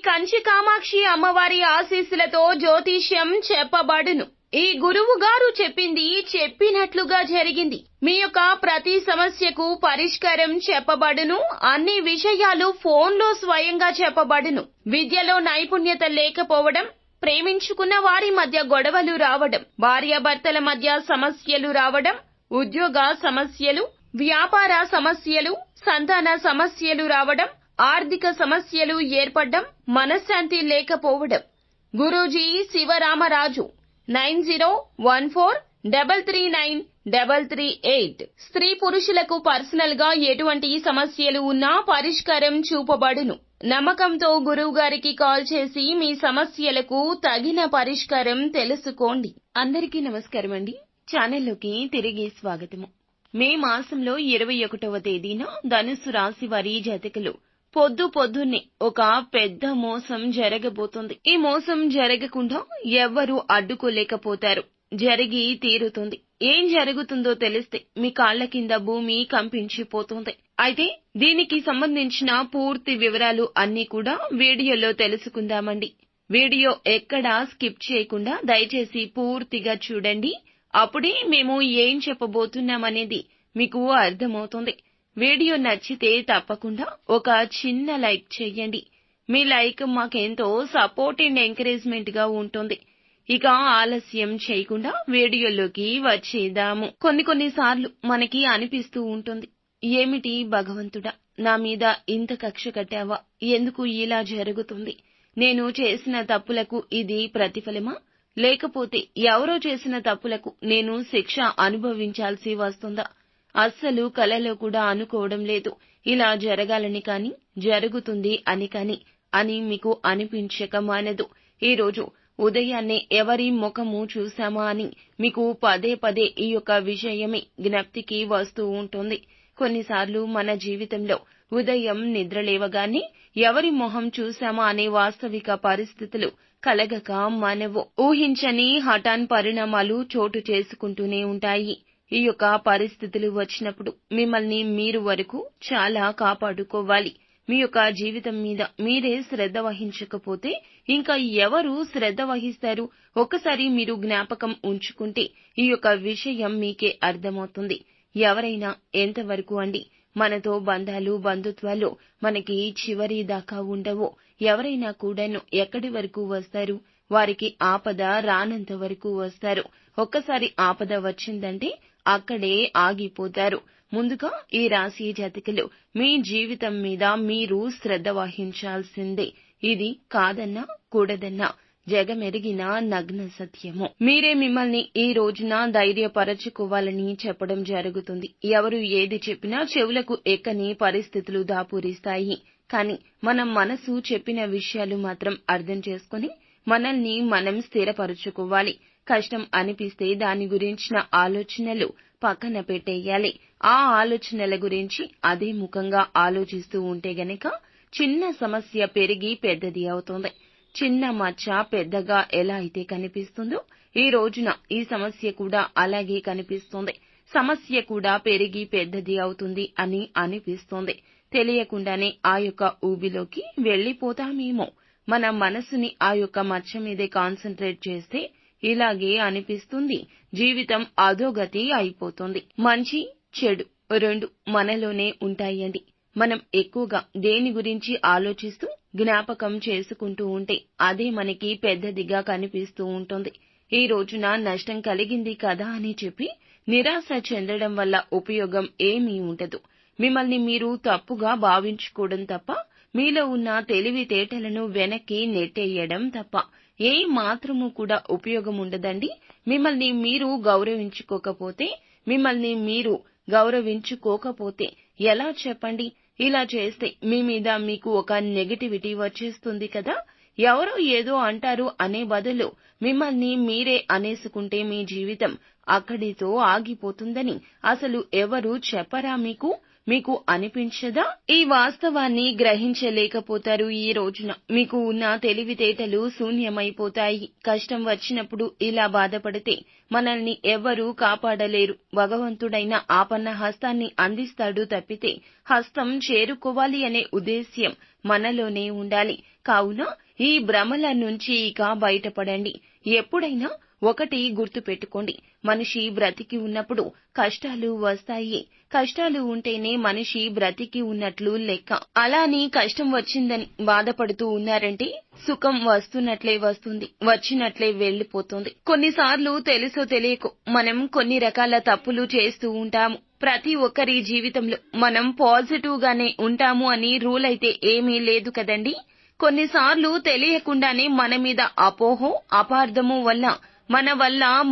కంచి కామాక్షి అమ్మవారి ఆశీస్సులతో జ్యోతిష్యం చెప్పబడును. ఈ గురువు గారు చెప్పింది చెప్పినట్లుగా జరిగింది. మీ యొక్క ప్రతి సమస్యకు పరిష్కారం చెప్పబడును. అన్ని విషయాలు ఫోన్లో స్వయంగా చెప్పబడును. విద్యలో నైపుణ్యత లేకపోవడం, ప్రేమించుకున్న వారి మధ్య గొడవలు రావడం, భార్యాభర్తల మధ్య సమస్యలు రావడం, ఉద్యోగ సమస్యలు, వ్యాపార సమస్యలు, సంతాన సమస్యలు రావడం, ఆర్థిక సమస్యలు ఏర్పడడం, మనశ్శాంతి లేకపోవడం. గురూజీ శివరామరాజు 9014339338. స్త్రీ పురుషులకు పర్సనల్ గా ఎటువంటి సమస్యలు ఉన్నా పరిష్కారం చూపబడును. నమ్మకంతో గురువు గారికి కాల్ చేసి మీ సమస్యలకు తగిన పరిష్కారం తెలుసుకోండి. అందరికీ నమస్కారం అండి. ఛానల్లోకి తిరిగి స్వాగతము. మే మాసంలో 21వ తేదీన ధనుస్సు రాశి వారి జాతకులు పొద్దున్నే ఒక పెద్ద మోసం జరగబోతుంది. ఈ మోసం జరగకుండా ఎవ్వరూ అడ్డుకోలేకపోతారు. జరిగి తీరుతుంది. ఏం జరుగుతుందో తెలిస్తే మీ కాళ్ల కింద భూమి కంపించిపోతుంది. అయితే దీనికి సంబంధించిన పూర్తి వివరాలు అన్నీ కూడా వీడియోలో తెలుసుకుందామండి. వీడియో ఎక్కడా స్కిప్ చేయకుండా దయచేసి పూర్తిగా చూడండి. అప్పుడే మేము ఏం చెప్పబోతున్నామనేది మీకు అర్థమవుతుంది. వీడియో నచ్చితే తప్పకుండా ఒక చిన్న లైక్ చేయండి. మీ లైక్ మాకెంతో సపోర్ట్ అండ్ ఎంకరేజ్మెంట్ గా ఉంటుంది. ఇక ఆలస్యం చేయకుండా వీడియోలోకి వచ్చేద్దాము. కొన్నిసార్లు మనకి అనిపిస్తూ ఉంటుంది, ఏమిటి భగవంతుడా, నా మీద ఇంత కక్ష కట్టావా? ఎందుకు ఇలా జరుగుతుంది? నేను చేసిన తప్పులకు ఇది ప్రతిఫలమా? లేకపోతే ఎవరో చేసిన తప్పులకు నేను శిక్ష అనుభవించాల్సి వస్తుందా? అస్సలు కలలో కూడా అనుకోవడం లేదు ఇలా జరగాలని, కానీ జరుగుతుంది అని మీకు అనిపించక మానదు. ఈ రోజు ఉదయాన్నే ఎవరి ముఖము చూశామా అని మీకు పదే ఈ యొక్క విషయమే జ్ఞప్తికి వస్తూ ఉంటుంది. కొన్నిసార్లు మన జీవితంలో ఉదయం నిద్రలేవగానే ఎవరి మొహం చూశామా అనే వాస్తవిక పరిస్థితులు కలగక మానవు. ఊహించని హఠాన్ పరిణామాలు చోటు చేసుకుంటూనే ఉంటాయి. ఈ యొక్క పరిస్థితులు వచ్చినప్పుడు మిమ్మల్ని మీరు వరకు చాలా కాపాడుకోవాలి. మీ యొక్క జీవితం మీద మీరే శ్రద్ధ వహించకపోతే ఇంకా ఎవరు శ్రద్ధ వహిస్తారు? ఒక్కసారి మీరు జ్ఞాపకం ఉంచుకుంటే ఈ యొక్క విషయం మీకే అర్థమవుతుంది. ఎవరైనా ఎంతవరకు అండి మనతో బంధాలు బంధుత్వాలు మనకి చివరి దాకా ఉండవో, ఎవరైనా కూడాను ఎక్కడి వరకు వస్తారు? వారికి ఆపద రానంత వరకు వస్తారు. ఒక్కసారి ఆపద వచ్చిందంటే అక్కడే ఆగిపోతారు. ముందుగా ఈ రాశి జాతకులు మీ జీవితం మీద మీరు శ్రద్ధ వహించాల్సిందే. ఇది కాదన్నా కూడదన్నా జగమెరిగిన నగ్న సత్యము. మీరే మిమ్మల్ని ఈ రోజున ధైర్యపరచుకోవాలని చెప్పడం జరుగుతుంది. ఎవరు ఏది చెప్పినా చెవులకు ఎక్కని పరిస్థితులు దాపురిస్తాయి. కానీ మనం మనసు చెప్పిన విషయాలు మాత్రం అర్థం చేసుకుని మనల్ని మనం స్థిరపరుచుకోవాలి. కష్టం అనిపిస్తే దాని గురించిన ఆలోచనలు పక్కన పెట్టేయాలి. ఆ ఆలోచనల గురించి అదే ముఖంగా ఆలోచిస్తూ ఉంటే గనక చిన్న సమస్య పెరిగి పెద్దది అవుతుంది. చిన్న మచ్చ పెద్దగా ఎలా అయితే కనిపిస్తుందో ఈ రోజున ఈ సమస్య కూడా అలాగే కనిపిస్తుంది. సమస్య కూడా పెరిగి పెద్దది అవుతుంది అని అనిపిస్తుంది. తెలియకుండానే ఆ యొక్క ఊబిలోకి వెళ్లిపోతామేమో. మన మనసుని ఆ యొక్క మచ్చ మీదే కాన్సంట్రేట్ చేస్తే ఇలాగే అనిపిస్తుంది. జీవితం అధోగతి అయిపోతుంది. మంచి చెడు రెండు మనలోనే ఉంటాయండి. మనం ఎక్కువగా దేని గురించి ఆలోచిస్తూ జ్ఞాపకం చేసుకుంటూ ఉంటే అదే మనకి పెద్దదిగా కనిపిస్తూ ఉంటుంది. ఈ రోజున నష్టం కలిగింది కదా అని చెప్పి నిరాశ చెందడం వల్ల ఉపయోగం ఏమీ ఉండదు. మిమ్మల్ని మీరు తప్పుగా భావించుకోవడం తప్ప, మీలో ఉన్న తెలివితేటలను వెనక్కి నెట్టేయడం తప్ప ఏ మాత్రము కూడా ఉపయోగం ఉండదండి. మిమ్మల్ని మీరు గౌరవించుకోకపోతే ఎలా చెప్పండి? ఇలా చేస్తే మీ మీద మీకు ఒక నెగటివిటీ వచ్చేస్తుంది కదా. ఎవరో ఏదో అంటారు అనే బదులు మిమ్మల్ని మీరే అనేసుకుంటే మీ జీవితం అక్కడితో ఆగిపోతుందని అసలు ఎవరు చెప్పరా మీకు? మీకు అనిపించదా? ఈ వాస్తవాన్ని గ్రహించలేకపోతారు. ఈ రోజున మీకు ఉన్న తెలివితేటలు శూన్యమైపోతాయి. కష్టం వచ్చినప్పుడు ఇలా బాధపడితే మనల్ని ఎవ్వరూ కాపాడలేరు. భగవంతుడైన ఆపన్న హస్తాన్ని అందిస్తాడు తప్పితే హస్తం చేరుకోవాలి అనే ఉద్దేశ్యం మనలోనే ఉండాలి. కావున ఈ భ్రమల నుంచి ఇక బయటపడండి. ఎప్పుడైనా ఒకటి గుర్తుపెట్టుకోండి, మనిషి బ్రతికి ఉన్నప్పుడు కష్టాలు వస్తాయి. కష్టాలు ఉంటేనే మనిషి బ్రతికి ఉన్నట్లు లెక్క. అలాని కష్టం వచ్చిందని బాధపడుతూ ఉన్నారంటే సుఖం వస్తున్నట్లే వస్తుంది, వచ్చినట్లే వెళ్లిపోతుంది. కొన్నిసార్లు తెలుసో తెలియకో మనం కొన్ని రకాల తప్పులు చేస్తూ ఉంటాము. ప్రతి ఒక్కరి జీవితంలో మనం పాజిటివ్ గానే ఉంటాము అని రూల్ అయితే ఏమీ లేదు కదండి. కొన్నిసార్లు తెలియకుండానే మన మీద అపోహో అపార్థము వల్ల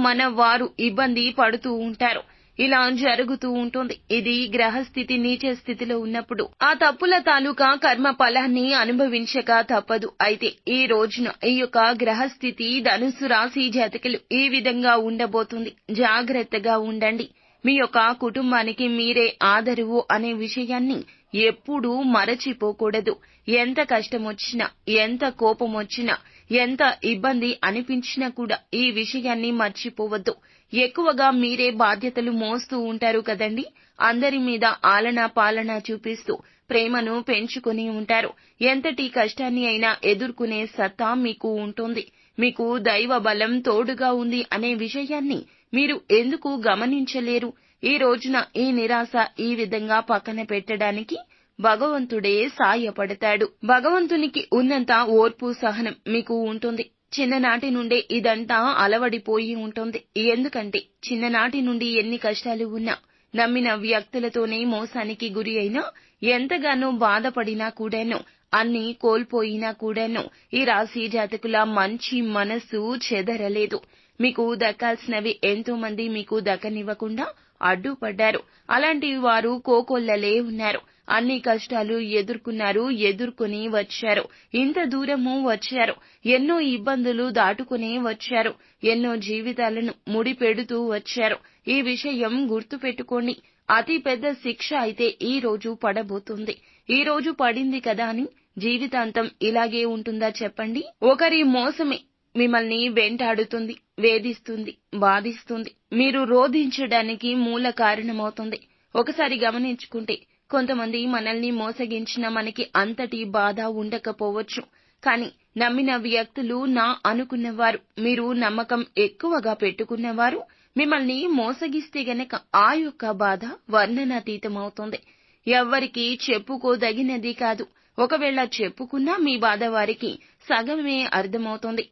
మన వారు ఇబ్బంది పడుతూ ఉంటారు. ఇలా జరుగుతూ ఉంటుంది. ఇది గ్రహస్థితి నీచ స్థితిలో ఉన్నప్పుడు ఆ తప్పుల తాలూకా కర్మ ఫలాన్ని అనుభవించక తప్పదు. అయితే ఈ రోజున ఈ యొక్క గ్రహస్థితి ధనుస్సు రాశి జాతకులు ఈ విధంగా ఉండబోతుంది. జాగ్రత్తగా ఉండండి. మీ యొక్క కుటుంబానికి మీరే ఆదరువు అనే విషయాన్ని ఎప్పుడూ మరచిపోకూడదు. ఎంత కష్టమొచ్చినా, ఎంత కోపమొచ్చినా, ఎంత ఇబ్బంది అనిపించినా కూడా ఈ విషయాన్ని మర్చిపోవద్దు. ఎక్కువగా మీరే బాధ్యతలు మోస్తూ ఉంటారు కదండి. అందరి మీద ఆలనా పాలనా చూపిస్తూ ప్రేమను పెంచుకుని ఉంటారు. ఎంతటి కష్టాన్ని అయినా ఎదుర్కొనే సత్తా మీకు ఉంటుంది. మీకు దైవ బలం తోడుగా ఉంది అనే విషయాన్ని మీరు ఎందుకు గమనించలేరు? ఈ రోజున ఈ నిరాశ ఈ విధంగా పక్కన పెట్టడానికి భగవంతుడే సాయపడతాడు. భగవంతునికి ఉన్నంత ఓర్పు సహనం మీకు ఉంటుంది. చిన్ననాటి నుండే ఇదంతా అలవడిపోయి ఉంటుంది. ఎందుకంటే చిన్ననాటి నుండి ఎన్ని కష్టాలు ఉన్నా, నమ్మిన వ్యక్తులతోనే మోసానికి గురి అయినా, ఎంతగానో బాధపడినా కూడాను, అన్ని కోల్పోయినా కూడాను ఈ రాశి జాతకుల మంచి మనసు చెదరలేదు. మీకు దక్కాల్సినవి ఎంతో మంది మీకు దక్కనివ్వకుండా అడ్డుపడ్డారు. అలాంటి వారు కోకొల్లలే ఉన్నారు. అన్ని కష్టాలు ఎదుర్కొన్నారు, ఎదుర్కొని వచ్చారు. ఇంత దూరము వచ్చారు. ఎన్నో ఇబ్బందులు దాటుకునే వచ్చారు. ఎన్నో జీవితాలను ముడిపెడుతూ వచ్చారు. ఈ విషయం గుర్తుపెట్టుకోండి. అతి పెద్ద శిక్ష అయితే ఈ రోజు పడబోతుంది. ఈ రోజు పడింది కదా అని జీవితాంతం ఇలాగే ఉంటుందా చెప్పండి? ఒకరి మోసమే మిమ్మల్ని వెంటాడుతుంది, వేధిస్తుంది, బాధిస్తుంది. మీరు రోధించడానికి మూల కారణమవుతుంది. ఒకసారి గమనించుకుంటే కొంతమంది మనల్ని మోసగించిన మనకి అంతటి బాధ ఉండకపోవచ్చు. కానీ నమ్మిన వ్యక్తులు, నా అనుకున్నవారు, మీరు నమ్మకం ఎక్కువగా పెట్టుకున్నవారు మిమ్మల్ని మోసగిస్తే గనక ఆ యొక్క బాధ వర్ణనాతీతమవుతుంది. ఎవ్వరికీ చెప్పుకోదగినది కాదు. ఒకవేళ చెప్పుకున్నా మీ బాధ వారికి సగమే అర్థమవుతుంది.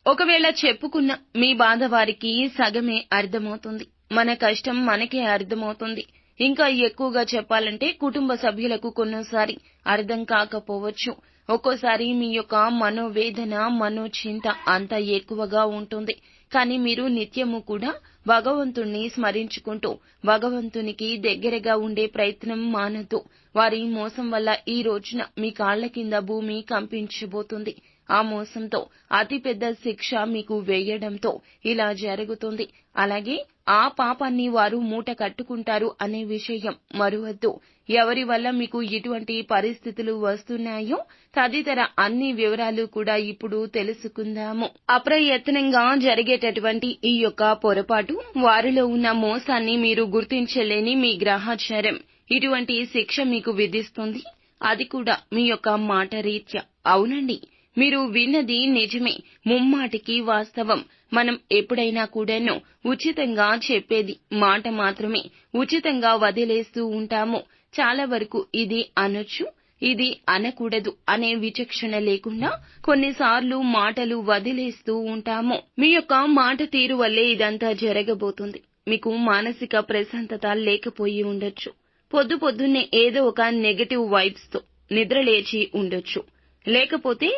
మన కష్టం మనకే అర్థమవుతుంది. ఇంకా ఎక్కువగా చెప్పాలంటే కుటుంబ సభ్యులకు కొన్నిసారి అర్థం కాకపోవచ్చు. ఒక్కోసారి మీ యొక్క మనోవేదన, మనోచింత అంత ఎక్కువగా ఉంటుంది. కానీ మీరు నిత్యము కూడా భగవంతుణ్ణి స్మరించుకుంటూ భగవంతునికి దగ్గరగా ఉండే ప్రయత్నం మానొద్దు. వారి మోసం వల్ల ఈ రోజున మీ కాళ్ల కింద భూమి కంపించబోతుంది. ఆ మోసంతో అతిపెద్ద శిక్ష మీకు వేయడంతో ఇలా జరుగుతుంది. అలాగే ఆ పాపాన్ని వారు మూట కట్టుకుంటారు అనే విషయం మరువద్దు. ఎవరి వల్ల మీకు ఇటువంటి పరిస్థితులు వస్తున్నాయో తదితర అన్ని వివరాలు కూడా ఇప్పుడు తెలుసుకుందాము. అప్రయత్నంగా జరిగేటటువంటి ఈ యొక్క పొరపాటు, వారిలో ఉన్న మోసాన్ని మీరు గుర్తించలేని మీ గ్రహాచారం ఇటువంటి శిక్ష మీకు విధిస్తుంది. అది కూడా మీ యొక్క మాట రీత్యా. అవునండి, మీరు విన్నది నిజమే, ముమ్మాటికి వాస్తవం. మనం ఎప్పుడైనా కూడాను ఉచితంగా చెప్పేది మాట మాత్రమే, ఉచితంగా వదిలేస్తూ ఉంటాము. చాలా వరకు ఇది అనొచ్చు, ఇది అనకూడదు అనే విచక్షణ లేకుండా కొన్నిసార్లు మాటలు వదిలేస్తూ ఉంటాము. మీ యొక్క మాట తీరు వల్లే ఇదంతా జరగబోతుంది. మీకు మానసిక ప్రశాంతత లేకపోయి ఉండొచ్చు. పొద్దున్నే ఏదో ఒక నెగటివ్ వైబ్స్ తో నిద్రలేచి ఉండొచ్చు. లేకపోతే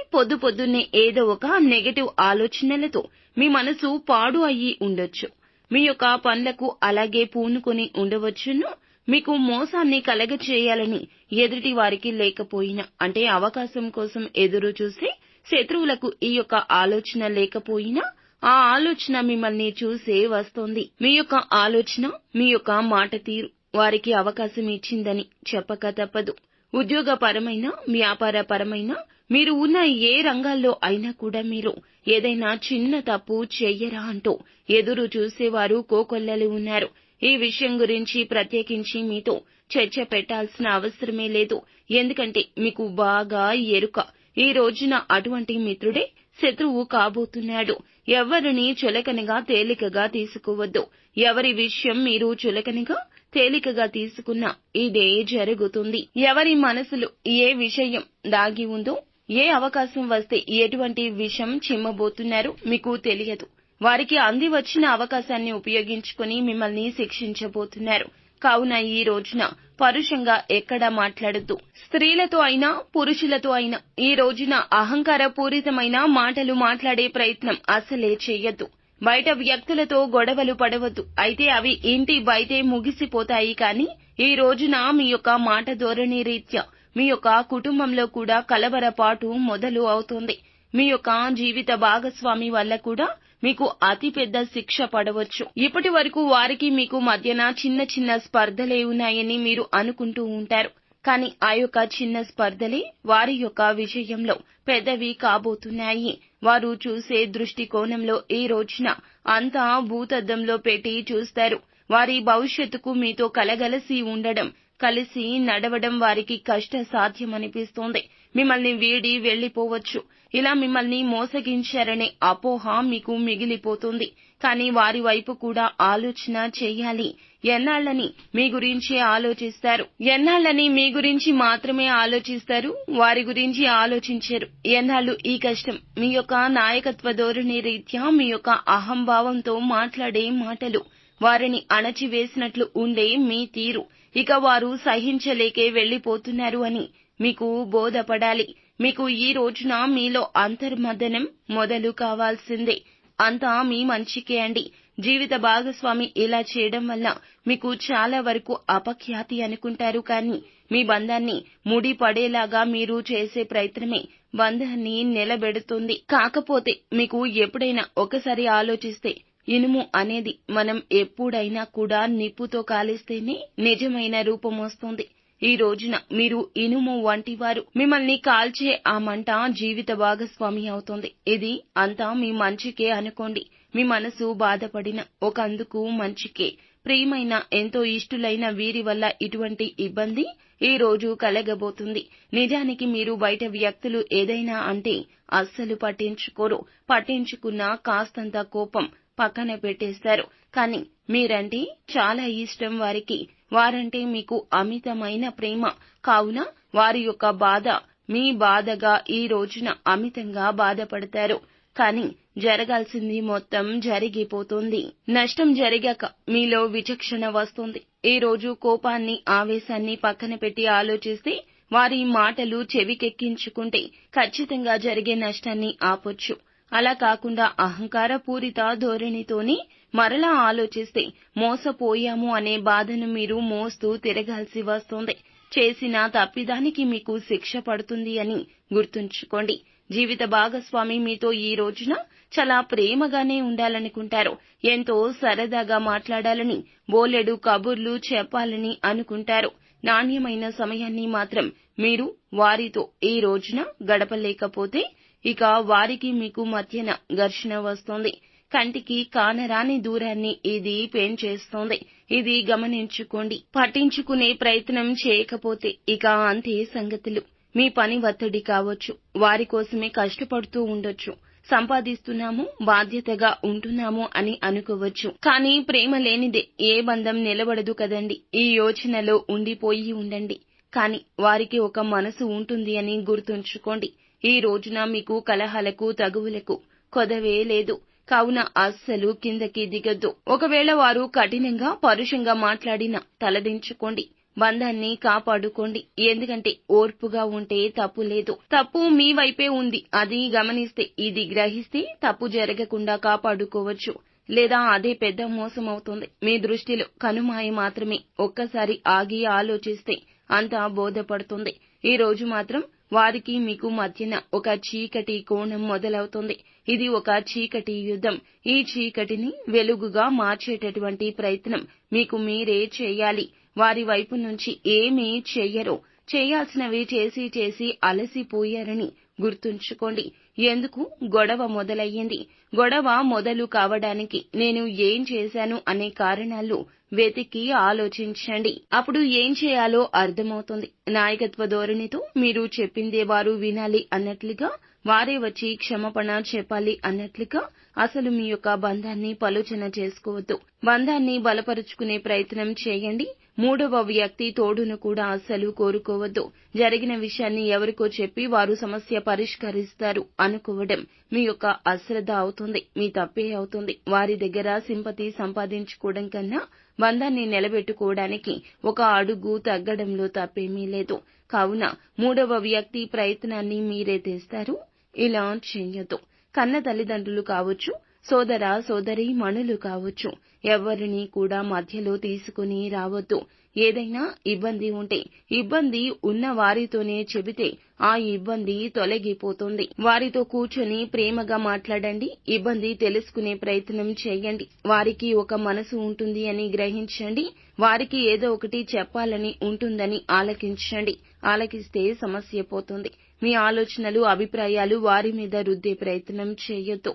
పొద్దున్నే ఏదో ఒక నెగటివ్ ఆలోచనలతో మీ మనసు పాడు అయ్యి ఉండొచ్చు. మీ యొక్క పనులకు అలాగే పూనుకొని ఉండవచ్చును. మీకు మోసాన్ని కలగచేయాలని ఎదుటి వారికి లేకపోయినా, అంటే అవకాశం కోసం ఎదురు చూసే శత్రువులకు ఈ యొక్క ఆలోచన లేకపోయినా, ఆ ఆలోచన మిమ్మల్ని చూసే వస్తోంది. మీ యొక్క ఆలోచన, మీ యొక్క మాట తీరు వారికి అవకాశం ఇచ్చిందని చెప్పక తప్పదు. ఉద్యోగపరమైన, వ్యాపారపరమైన మీరు ఉన్న ఏ రంగాల్లో అయినా కూడా మీరు ఏదైనా చిన్న తప్పు చెయ్యరా అంటూ ఎదురు చూసేవారు కోకొల్లలు ఉన్నారు. ఈ విషయం గురించి ప్రత్యేకించి మీతో చర్చ పెట్టాల్సిన అవసరమే లేదు. ఎందుకంటే మీకు బాగా ఎరుక. ఈ రోజున అటువంటి మిత్రుడే శత్రువు కాబోతున్నాడు. ఎవరిని చులకనగా తేలికగా తీసుకోవద్దు. ఎవరి విషయం మీరు చులకనగా తేలికగా తీసుకున్నా ఇదే జరుగుతుంది. ఎవరి మనసులో ఏ విషయం దాగి ఉందో, ఏ అవకాశం వస్తే ఎటువంటి విషం చిమ్మబోతున్నారో మీకు తెలియదు. వారికి అంది వచ్చిన అవకాశాన్ని ఉపయోగించుకుని మిమ్మల్ని శిక్షించబోతున్నారు. కావున ఈ రోజున పరుషంగా ఎక్కడా మాట్లాడొద్దు. స్త్రీలతో అయినా పురుషులతో అయినా ఈ రోజున అహంకార పూరితమైన మాటలు మాట్లాడే ప్రయత్నం అసలే చెయ్యొద్దు. బయట వ్యక్తులతో గొడవలు పడవద్దు. అయితే అవి ఇంటి బయటే ముగిసిపోతాయి. కానీ ఈ రోజున మీ యొక్క మాట ధోరణి రీత్యా మీ యొక్క కుటుంబంలో కూడా కలవరపాటు మొదలు అవుతుంది. మీ యొక్క జీవిత భాగస్వామి వల్ల కూడా మీకు అతిపెద్ద శిక్ష పడవచ్చు. ఇప్పటి వరకు వారికి మీకు మధ్యన చిన్న చిన్న స్పర్ధలే ఉన్నాయని మీరు అనుకుంటూ ఉంటారు. కానీ ఆ యొక్క చిన్న స్పర్ధలే వారి యొక్క విషయంలో పెద్దవి కాబోతున్నాయి. వారు చూసే దృష్టికోణంలో ఈ రోజున అంతా భూతద్దంలో పెట్టి చూస్తారు. వారి భవిష్యత్తుకు మీతో కలగలసి ఉండడం, కలిసి నడవడం వారికి కష్ట సాధ్యమనిపిస్తోంది. మిమ్మల్ని వీడి వెళ్లిపోవచ్చు. ఇలా మిమ్మల్ని మోసగించారనే అపోహ మీకు మిగిలిపోతుంది. కానీ వారి వైపు కూడా ఆలోచన చెయ్యాలి. ఎన్నాళ్లని మీ గురించి ఆలోచిస్తారు. ఎన్నాళ్లని మీ గురించి మాత్రమే ఆలోచిస్తారు. వారి గురించి ఆలోచించరు. ఎన్నాళ్లు ఈ కష్టం. మీ యొక్క నాయకత్వ ధోరణి రీత్యా మీ యొక్క అహంభావంతో మాట్లాడే మాటలు, వారిని అణచివేసినట్లు ఉండే మీ తీరు, ఇక వారు సహించలేకే వెళ్లిపోతున్నారు అని మీకు బోధపడాలి. మీకు ఈ రోజున మీలో అంతర్మథనం మొదలు కావాల్సిందే. అంతా మీ మంచికే అండి. జీవిత భాగస్వామి ఇలా చేయడం వల్ల మీకు చాలా వరకు అపఖ్యాతి అనుకుంటారు. కానీ మీ బంధాన్ని ముడిపడేలాగా మీరు చేసే ప్రయత్నమే బంధాన్ని నిలబెడుతుంది. కాకపోతే మీకు ఎప్పుడైనా ఒకసారి ఆలోచిస్తే, ఇనుము అనేది మనం ఎప్పుడైనా కూడా నిప్పుతో కాలిస్తేనే నిజమైన రూపం వస్తుంది. ఈ రోజున మీరు ఇనుము వంటివారు. మిమ్మల్ని కాల్చే ఆ మంట జీవిత భాగస్వామి అవుతుంది. ఇది అంతా మీ మంచికే అనుకోండి. మీ మనసు బాధపడిన ఒకందుకు మంచికే. ప్రియమైన, ఎంతో ఇష్టులైన వీరి వల్ల ఇటువంటి ఇబ్బంది ఈ రోజు కలగబోతుంది. నిజానికి మీరు బయట వ్యక్తులు ఏదైనా అంటే అస్సలు పట్టించుకోరు. పట్టించుకున్నా కాస్తంత కోపం పక్కన పెట్టేస్తారు. కానీ మీరంటే చాలా ఇష్టం వారికి. వారంటే మీకు అమితమైన ప్రేమ. కావున వారి యొక్క బాధ మీ బాధగా ఈ రోజున అమితంగా బాధపడతారు. కానీ జరగాల్సింది మొత్తం జరిగిపోతుంది. నష్టం జరిగాక మీలో విచక్షణ వస్తుంది. ఈ రోజు కోపాన్ని, ఆవేశాన్ని పక్కన పెట్టి ఆలోచిస్తే, వారి మాటలు చెవికెక్కించుకుంటే ఖచ్చితంగా జరిగే నష్టాన్ని ఆపొచ్చు. అలా కాకుండా అహంకార పూరిత ధోరణితోని మరలా ఆలోచిస్తే మోసపోయాము అనే బాధను మీరు మోస్తూ తిరగాల్సి వస్తుంది. చేసిన తప్పిదానికి మీకు శిక్ష పడుతుంది అని గుర్తుంచుకోండి. జీవిత భాగస్వామి మీతో ఈ రోజున చాలా ప్రేమగానే ఉండాలనుకుంటారు. ఎంతో సరదాగా మాట్లాడాలని, బోలెడు కబుర్లు చెప్పాలని అనుకుంటారు. నాణ్యమైన సమయాన్ని మాత్రం మీరు వారితో ఈ రోజున గడపలేకపోతే ఇక వారికి మీకు మధ్యన ఘర్షణ వస్తుంది. కంటికి కానరాని దూరాన్ని ఇది పెంచేస్తోంది. ఇది గమనించుకోండి. పట్టించుకునే ప్రయత్నం చేయకపోతే ఇక అంతే సంగతులు. మీ పని ఒత్తిడి కావచ్చు. వారి కోసమే కష్టపడుతూ ఉండొచ్చు. సంపాదిస్తున్నాము, బాధ్యతగా ఉంటున్నాము అని అనుకోవచ్చు. కానీ ప్రేమ లేనిదే ఏ బంధం నిలబడదు కదండి. ఈ యోచనలో ఉండిపోయి ఉండండి. కానీ వారికి ఒక మనసు ఉంటుంది అని గుర్తుంచుకోండి. ఈ రోజున మీకు కలహాలకు, తగువులకు కొదవే లేదు. కావున అస్సలు కిందకి దిగొద్దు. ఒకవేళ వారు కఠినంగా, పరుషంగా మాట్లాడినా తలదించుకోండి. బంధాన్ని కాపాడుకోండి. ఎందుకంటే ఓర్పుగా ఉంటే తప్పు లేదు. తప్పు మీ వైపే ఉంది. అది గమనిస్తే, ఇది గ్రహిస్తే తప్పు జరగకుండా కాపాడుకోవచ్చు. లేదా అదే పెద్ద మోసం అవుతుంది. మీ దృష్టిలో కనుమాయ మాత్రమే. ఒక్కసారి ఆగి ఆలోచిస్తే అంతా బోధపడుతుంది. ఈ రోజు మాత్రం వారికి మీకు మధ్యన ఒక చీకటి కోణం మొదలవుతుంది. ఇది ఒక చీకటి యుద్ధం. ఈ చీకటిని వెలుగుగా మార్చేటటువంటి ప్రయత్నం మీకు మీరే చేయాలి. వారి వైపు నుంచి ఏమీ చెయ్యరో, చేయాల్సినవి చేసి చేసి అలసిపోయారని గుర్తుంచుకోండి. ఎందుకు గొడవ మొదలయ్యింది? గొడవ మొదలు కావడానికి నేను ఏం చేశాను అనే కారణాలు వెతికి ఆలోచించండి. అప్పుడు ఏం చేయాలో అర్థమవుతుంది. నాయకత్వ ధోరణితో మీరు చెప్పిందే వారు వినాలి అన్నట్లుగా, వారే వచ్చి క్షమాపణ చెప్పాలి అన్నట్లుగా అసలు మీ యొక్క బంధాన్ని పలుచన చేసుకోవద్దు. బంధాన్ని బలపరుచుకునే ప్రయత్నం చేయండి. మూడవ వ్యక్తి తోడును కూడా అస్సలు కోరుకోవద్దు. జరిగిన విషయాన్ని ఎవరికో చెప్పి వారు సమస్య పరిష్కరిస్తారు అనుకోవడం మీ యొక్క అశ్రద్ధ అవుతుంది. మీ తప్పే అవుతుంది. వారి దగ్గర సింపతి సంపాదించుకోవడం కన్నా బంధాన్ని నిలబెట్టుకోవడానికి ఒక అడుగు తగ్గడంలో తప్పేమీ లేదు. కావున మూడవ వ్యక్తి ప్రయత్నాన్ని మీరే తెస్తారు. ఇలా చెయ్యొద్దు. కన్న తల్లిదండ్రులు కావచ్చు, సోదర సోదరీమణులు కావచ్చు, ఎవరిని కూడా మధ్యలో తీసుకుని రావద్దు. ఏదైనా ఇబ్బంది ఉంటే ఇబ్బంది ఉన్న వారితోనే చెబితే ఆ ఇబ్బంది తొలగిపోతుంది. వారితో కూర్చొని ప్రేమగా మాట్లాడండి. ఇబ్బంది తెలుసుకునే ప్రయత్నం చేయండి. వారికి ఒక మనసు ఉంటుంది అని గ్రహించండి. వారికి ఏదో ఒకటి చెప్పాలని ఉంటుందని ఆలకించండి. ఆలకిస్తే సమస్య పోతుంది. మీ ఆలోచనలు, అభిప్రాయాలు వారి మీద రుద్దే ప్రయత్నం చేయొద్దు.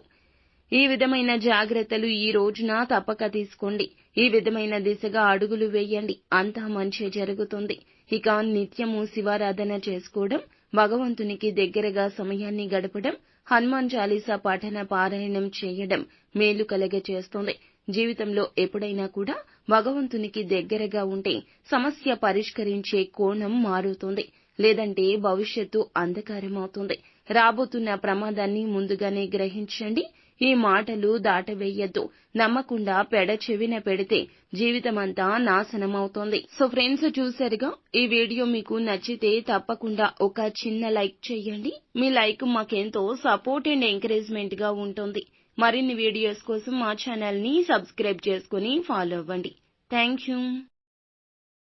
ఈ విధమైన జాగ్రత్తలు ఈ రోజున తప్పక తీసుకోండి. ఈ విధమైన దిశగా అడుగులు వేయండి. అంతా మంచి జరుగుతుంది. ఇక నిత్యము శివారాధన చేసుకోవడం, భగవంతునికి దగ్గరగా సమయాన్ని గడపడం, హనుమాన్ చాలీసా పఠన పారాయణం చేయడం మేలు కలగచేస్తుంది. జీవితంలో ఎప్పుడైనా కూడా భగవంతునికి దగ్గరగా ఉంటే సమస్య పరిష్కరించే కోణం మారుతుంది. లేదంటే భవిష్యత్తు అంధకారమవుతుంది. రాబోతున్న ప్రమాదాన్ని ముందుగానే గ్రహించండి. ఈ మాటలు దాటవేయొద్దు. నమ్మకుండా పెడచెవిన పెడితే జీవితమంతా నాశనమవుతోంది. సో ఫ్రెండ్స్, చూశారుగా, ఈ వీడియో మీకు నచ్చితే తప్పకుండా ఒక చిన్న లైక్ చేయండి. మీ లైక్ మాకెంతో సపోర్ట్ అండ్ ఎంకరేజ్మెంట్ గా ఉంటుంది. మరిన్ని వీడియోస్ కోసం మా ఛానల్ ని సబ్స్క్రైబ్ చేసుకుని ఫాలో అవ్వండి. Thank you.